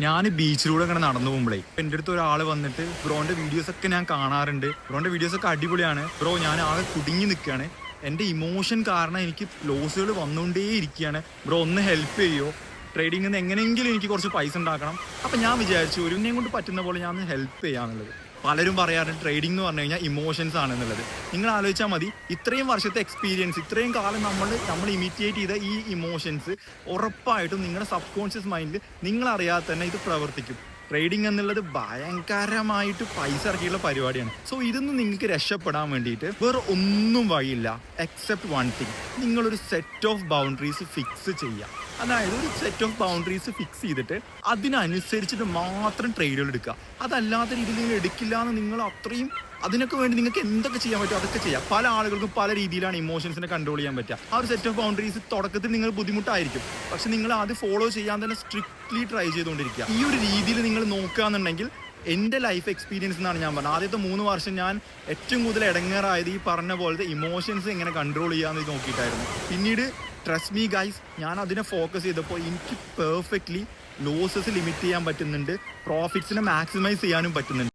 ഞാൻ ബീച്ചിലൂടെ ഇങ്ങനെ നടന്നു പോകുമ്പോഴേ എൻ്റെ അടുത്ത് ഒരാൾ വന്നിട്ട് ബ്രോന്റെ വീഡിയോസ് ഒക്കെ ഞാൻ കാണാറുണ്ട്, ബ്രോന്റെ വീഡിയോസ് ഒക്കെ അടിപൊളിയാണ് ബ്രോ, ഞാൻ ആകെ കുടുങ്ങി നിൽക്കുകയാണ്, എൻ്റെ ഇമോഷൻ കാരണം എനിക്ക് ലോസുകൾ വന്നുകൊണ്ടേ ഇരിക്കുകയാണ് ബ്രോ, ഒന്ന് ഹെൽപ്പ് ചെയ്യോ, ട്രേഡിങ്ങിൽ നിന്ന് എങ്ങനെയെങ്കിലും എനിക്ക് കുറച്ച് പൈസ ഉണ്ടാക്കണം. അപ്പം ഞാൻ വിചാരിച്ചു ഒരു എന്നെ കൊണ്ട് പറ്റുന്ന പോലെ ഞാൻ ഒന്ന് ഹെൽപ്പ് ചെയ്യാന്നുള്ളത്. പലരും പറയാറുണ്ട് ട്രേഡിംഗ് എന്ന് പറഞ്ഞു കഴിഞ്ഞാൽ ഇമോഷൻസ് ആണെന്നുള്ളത്. നിങ്ങൾ ആലോചിച്ചാൽ മതി, ഇത്രയും വർഷത്തെ എക്സ്പീരിയൻസ്, ഇത്രയും കാലം നമ്മൾ ഇമിറ്റേറ്റ് ചെയ്ത ഈ ഇമോഷൻസ് ഉറപ്പായിട്ടും നിങ്ങളുടെ സബ് കോൺഷ്യസ് മൈൻഡിൽ നിങ്ങളറിയാതെ തന്നെ ഇത് പ്രവർത്തിക്കും. ട്രേഡിംഗ് എന്നുള്ളത് ഭയങ്കരമായിട്ട് പൈസ ഇറക്കിയുള്ള പരിപാടിയാണ്. സോ ഇതൊന്നും നിങ്ങൾക്ക് രക്ഷപ്പെടാൻ വേണ്ടിയിട്ട് വേറെ ഒന്നും വഴിയില്ല എക്സെപ്റ്റ് വൺ തിങ്, നിങ്ങളൊരു സെറ്റ് ഓഫ് ബൗണ്ടറീസ് ഫിക്സ് ചെയ്യുക. അതായത് ഒരു സെറ്റ് ഓഫ് ബൗണ്ടറീസ് ഫിക്സ് ചെയ്തിട്ട് അതിനനുസരിച്ചിട്ട് മാത്രം ട്രേഡുകൾ എടുക്കുക. അതല്ലാത്ത രീതിയിൽ നിങ്ങൾ എടുക്കില്ല എന്ന് നിങ്ങൾ അത്രയും അതിനൊക്കെ വേണ്ടി നിങ്ങൾക്ക് എന്തൊക്കെ ചെയ്യാൻ പറ്റുമോ അതൊക്കെ ചെയ്യാം. പല ആളുകൾക്കും പല രീതിയിലാണ് ഇമോഷൻസിനെ കൺട്രോൾ ചെയ്യാൻ പറ്റുക. ആ ഒരു സെറ്റ് ഓഫ് ബൗണ്ടറീസ് തുടക്കത്തിൽ നിങ്ങൾ ബുദ്ധിമുട്ടായിരിക്കും, പക്ഷെ നിങ്ങൾ അത് ഫോളോ ചെയ്യാൻ തന്നെ സ്ട്രിക്ട്ലി ട്രൈ ചെയ്തുകൊണ്ടിരിക്കുക. ഈ ഒരു രീതിയിൽ നിങ്ങൾ നോക്കുകയാണെന്നുണ്ടെങ്കിൽ എൻ്റെ ലൈഫ് എക്സ്പീരിയൻസ് എന്നാണ് ഞാൻ പറഞ്ഞത്. ആദ്യത്തെ 3 വർഷം ഞാൻ ഏറ്റവും കൂടുതൽ ഇടങ്ങേറായത് ഈ പറഞ്ഞ പോലത്തെ ഇമോഷൻസ് എങ്ങനെ കൺട്രോൾ ചെയ്യാമെന്ന് നോക്കിയിട്ടായിരുന്നു. പിന്നീട് ട്രസ്റ്റ് മീ ഗൈസ്, ഞാൻ അതിനെ ഫോക്കസ് ചെയ്തപ്പോൾ എനിക്ക് പെർഫെക്റ്റ്ലി ലോസസ് ലിമിറ്റ് ചെയ്യാൻ പറ്റുന്നുണ്ട്, പ്രോഫിറ്റ്സിനെ മാക്സിമൈസ് ചെയ്യാനും പറ്റുന്നുണ്ട്.